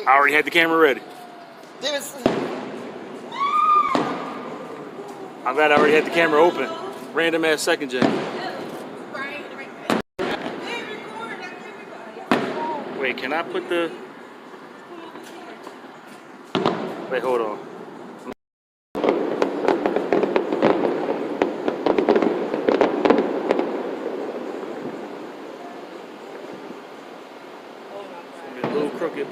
I already had the camera ready. I'm glad I already had the camera open. Random ass second gen. Wait, can I put the... Wait, hold on. A little crooked.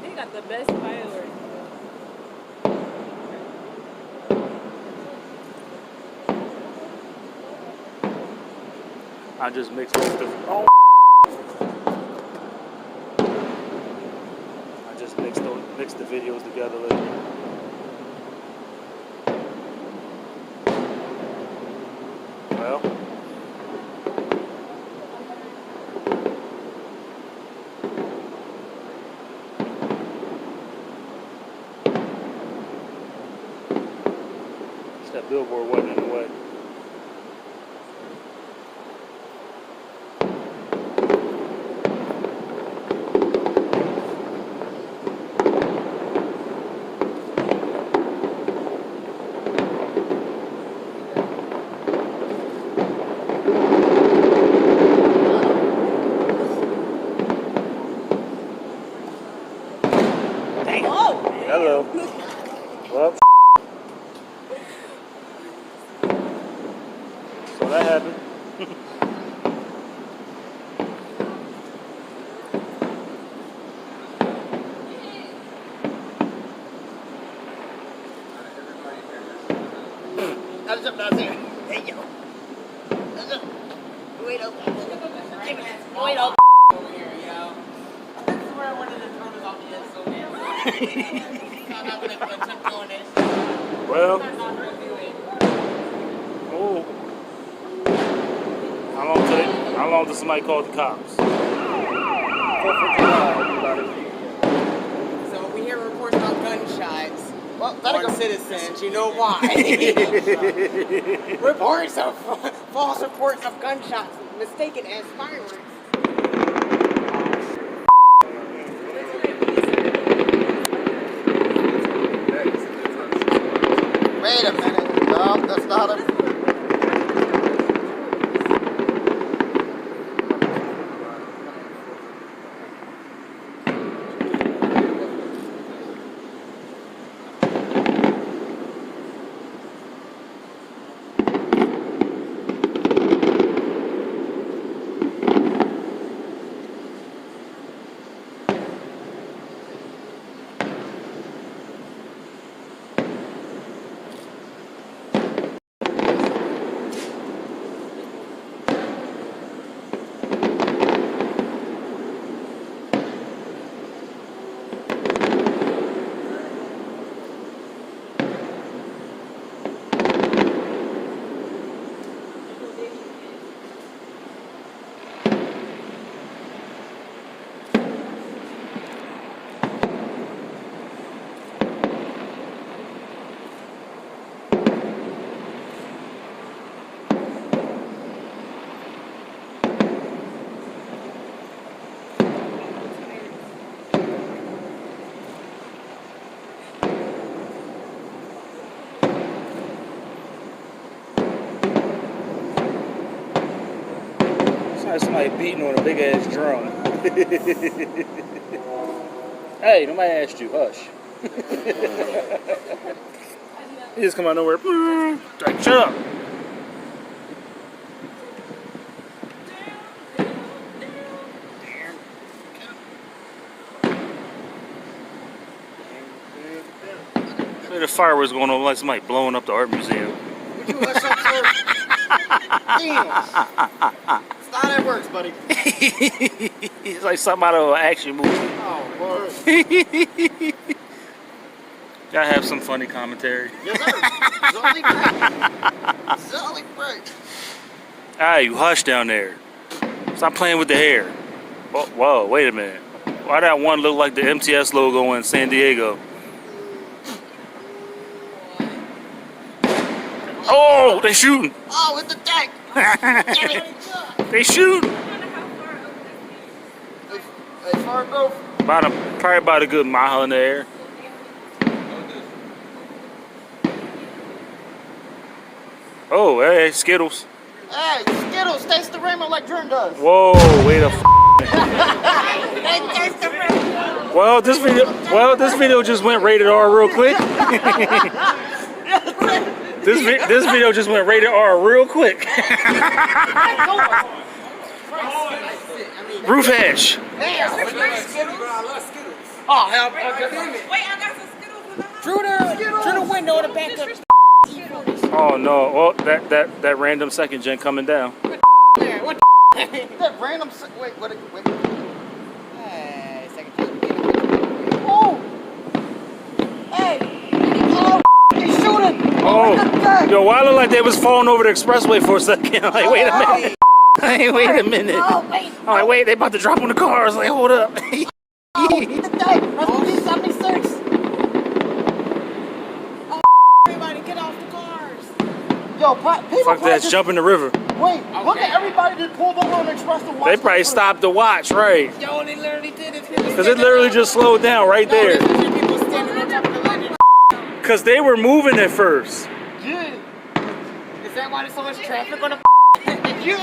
They got the best fireworks. I just mixed both the... Oh. I just mixed the videos together. Well. That billboard wasn't in the way. Oh, hello. Well, so that happened. How's up down there? Hey, yo. How's up? Wait up. Wait up. Over here, yo. This is where I wanted to throw this off the edge so bad. I'm not going to attempt doing this. Well. I'm not going to do it. Oh. How long does somebody call the cops? 4:55, everybody. So we hear reports about gunshots. Well, on citizens, you know why. Reports of false reports of gunshots mistaken as fireworks. Wait a minute. No, that's not a... Like somebody beating on a big ass drum. Hey, nobody asked you. Hush. He just come out of nowhere. Like, shut up. Look at the fireworks going on like somebody blowing up the art museum. Would you hush up, sir? Damn. That's not how it works, buddy. It's like something out of an action movie. Oh, Lord. Gotta have some funny commentary. Yes, sir. Zolly break. Zolly break. Alright, you hush down there. Stop playing with the hair. Oh, whoa, wait a minute. Why that one look like the MTS logo in San Diego? Oh, they shooting. Oh, with the tank. They shooting. Probably about a good mile in the air. Oh, hey, Skittles. Hey, Skittles, taste the rainbow like Jordan does. Whoa, wait a Taste the rainbow. Well, this video just went rated R real quick. This video just went rated R real quick. Roof edge. Oh, hell, wait, I got some Skittles in the house. Through the window in the back of Oh no! Well, that random second gen coming down. there. What that random wait. Hey, second gen. Oh! Hey! Oh, he's shooting! Oh! Yo, why look like they was falling over the expressway for a second? I'm like, wait a minute. Hey, wait a minute. Oh, wait. I'm like, wait, they about to drop on the cars. Like, hold up. Oh, the day. That's police 76. Oh, everybody get off the cars. Yo, people Fuck that, jump in the river. Wait, look at everybody that pulled over on the express to watch. They probably stopped to watch, right? Yo, they literally did it. Because it literally just slowed down right there. People standing on top of the ledge. Because they were moving at first. Yeah. Is that why there's so much traffic on the Wait,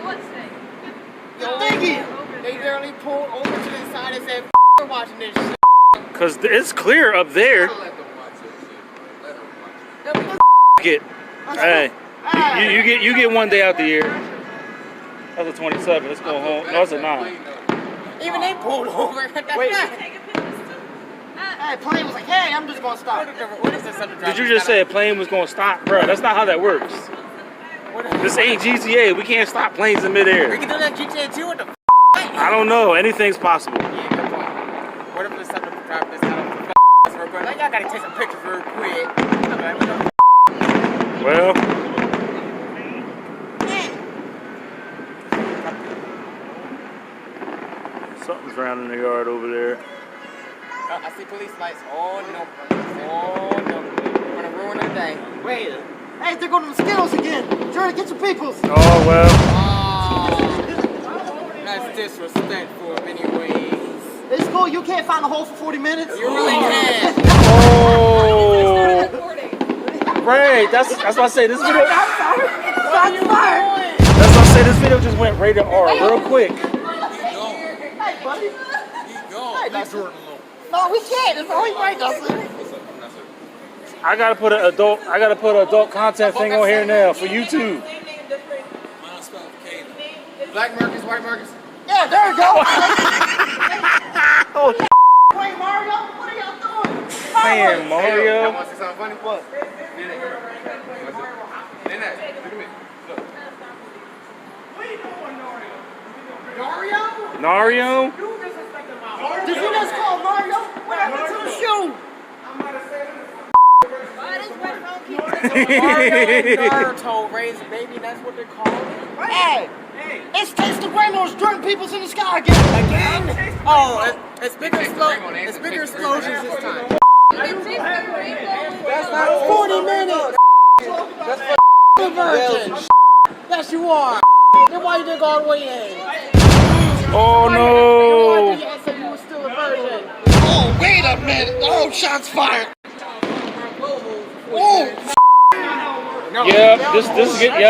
what's that? Yo, thingy. They literally pulled over to the side and said, we're watching this shit. Because it's clear up there. Get, hey, you get one day out the year. That's a 27. Let's go home. No, it's a 9. Even they pulled over. Wait. Hey, plane was like, hey, I'm just gonna stop. What is this? Did you just say a plane was gonna stop, bro? That's not how that works. This ain't GTA. We can't stop planes in midair. We can do that GTA 2 with the I don't know. Anything's possible. Yeah, good point. What if there's something to drop this out of the real quick? Like, y'all gotta take some pictures real quick. Well, something's around in the yard over there. I see police lights. Oh no. Oh no. We're gonna ruin the day. Wait. Hey, they're going to the Skittles again. Trying to get your peoples. Oh, well. Oh. That's disrespectful in many ways. It's cool. You can't find a hole for 40 minutes. You really can't. Oh. Right. That's what I say. This video. I'm sorry. That's fire. That's what I say. This video just went rated R real quick. Hey, buddy. Hey, that's Jordan alone. No, we can't. It's only right, Dustin. I gotta put an adult content thing on here now for YouTube. Black Marcus, white Marcus. Yeah, there you go. Oh, Wait, Mario, what are y'all doing? man, Mario. Y'all want to see something funny? What? Mario? Did you just call Mario? What happened to the shoe? Naruto raised baby, that's what they call it. Hey! It's Taste the Rainbows, drunk peoples in the sky again. Again? Oh, it's bigger explosions this time. That's not 40 minutes. That's for virgin. Yes, you are. Then why you didn't go all the way in? Oh no! You were still a virgin. Oh, wait a minute. Oh, shots fired. Oh.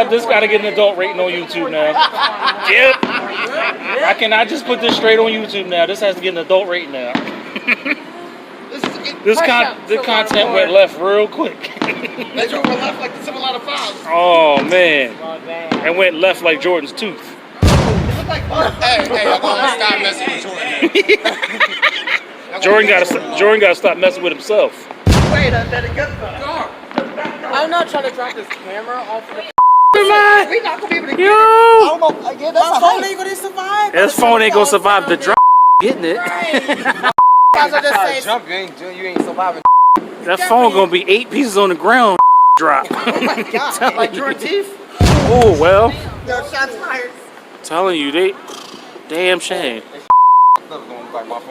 This gotta get an adult rating on YouTube now. Yep. I cannot just put this straight on YouTube now. This has to get an adult rating now. This content went left real quick. That joke went left like the Civil Out of Files. Oh man. And went left like Jordan's tooth. Hey, I'm gonna stop messing with Jordan. Jordan gotta stop messing with himself. Wait, I better get the I'm not trying to drop this camera off the We're not gonna be able to get Yo! it. I don't know. Yeah, that's phone ain't gonna survive. This phone ain't gonna survive the drop. Getting it. Jump, you ain't surviving. That phone gonna be 8 pieces on the ground. Drop. Oh my God, like your teeth. Oh well. Yo, shots fired. Telling you, damn shame.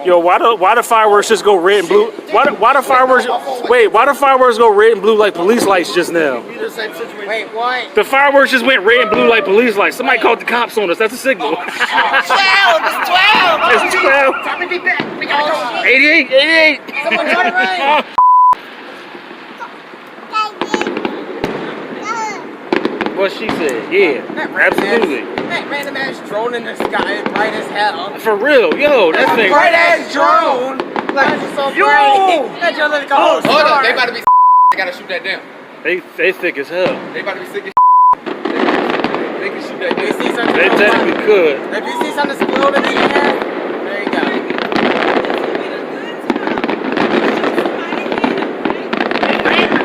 Yo, why the fireworks just go red and blue? Why the fireworks? Wait, why the fireworks go red and blue like police lights just now? Wait, what? The fireworks just went red and blue like police lights. Somebody called the cops on us. That's a signal. 12! It's 12! It's 12. Time to be back. We gotta go. 88, 88. Someone try to run. What she said, yeah, absolutely. That random ass drone in the sky is bright as hell. For real, yo, that thing. Bright ass drone! Like, so bright. That drone like a whole Hold star. up, they about to be they gotta shoot that down. They thick as hell. They about to be sick as they can shoot that You down. see something They technically could. If you see something explode in the air, there you go.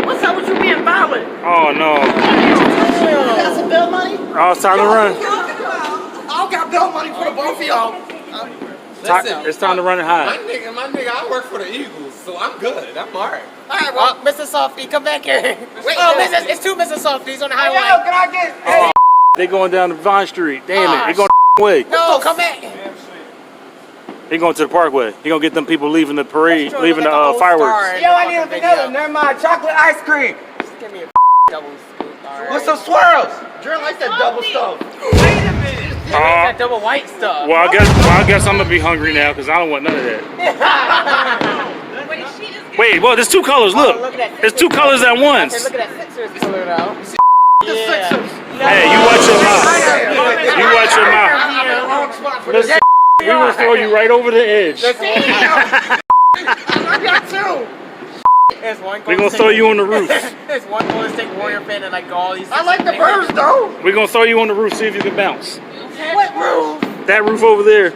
What's up with you being violent? Oh no. Got some bill money? Oh, it's time to run. I don't got bill money for the both of y'all. It's time to run it high. My nigga, I work for the Eagles, so I'm good. I'm alright. Alright, well, Mr. Softy, come back here. Wait, it's two Mr. Softies on the highway. Yo, can I get? Oh, they going down to Vine Street. Damn it. They going the way. No, come back. He going to the Parkway. He gonna get them people leaving the parade, leaving the fireworks. Yo, I need a vanilla. Never mind. Chocolate ice cream. Just give me a double scoop. With some swirls. Drew likes that double stuff. Wait a minute. That double white stuff. Well, I guess I'm gonna be hungry now because I don't want none of that. Wait, she is. Wait, well, there's two colors. Look, look at that. there's two colors at once. Okay, look at that Sixers color though. Sixers. Hey, you watch your mouth. You watch your mouth. Listen, we will throw you right over the edge. I got two. We're gonna throw you on the roof. There's one Golden State Warrior fan and like all these. I like the birds though. We're gonna throw you on the roof, see if you can bounce. What roof? That roof over there.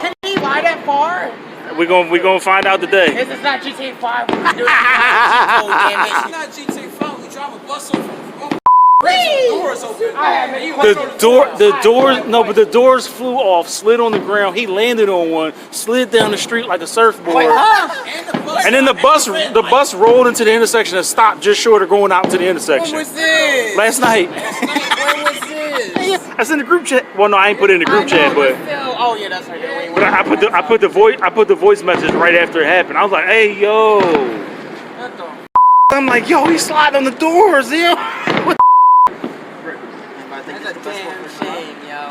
Can he fly that far? We're gonna find out today. This is not GTA 5. We're doing it. It's not GTA 5. We drive a bus over. Doors open. The doors flew off, slid on the ground. He landed on one, slid down the street like a surfboard. And the bus. And then the bus rolled into the intersection and stopped just short of going out to the intersection. When was this? Last night. When was this? That's in the group chat. Well, no, I ain't put it in the group chat, but Oh yeah, that's right. Wait, but I put the voice message right after it happened. I was like, hey yo. what the? I'm like, yo, he slid on the doors, yo. That's a damn shame, yo.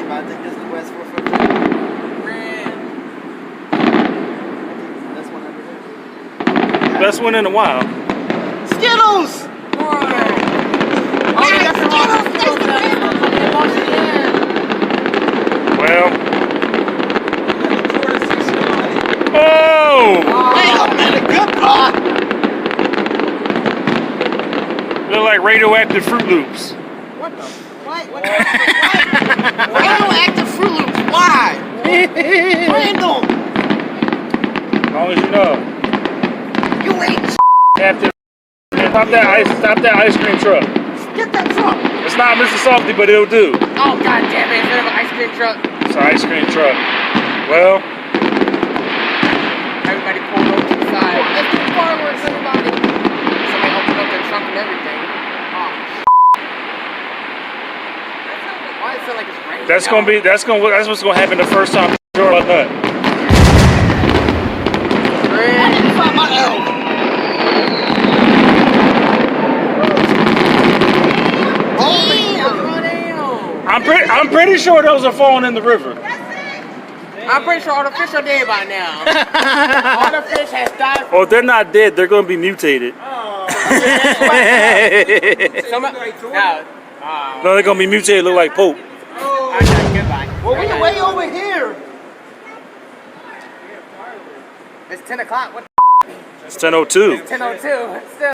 I think this is the West 450. Best one in a while. Skittles! Well. Oh! Wait a minute, good God! They're like radioactive Fruit Loops. What the? What? Radioactive Fruit Loops, why? Random! As long as you know. You ain't After stop that ice cream truck. get that truck! It's not Mr. Softy, but it'll do. Oh god damn it, instead of an ice cream truck. It's an ice cream truck. Well, Everybody pulled over to the side. Let's do fireworks, everybody! Somebody opened up their trunk and everything. Oh, why does it feel like it's raining? that's what's gonna happen the first time you throw a nut. I didn't find my L. I'm pretty sure those are falling in the river. I'm pretty sure all the fish are dead by now. All the fish has died. Or if they're not dead, they're gonna be mutated. No, No, they're gonna be mutated, look like Pope. goodbye. Well, we're way over here. It's 10 o'clock. What? It's 10:02. 10:02. Still.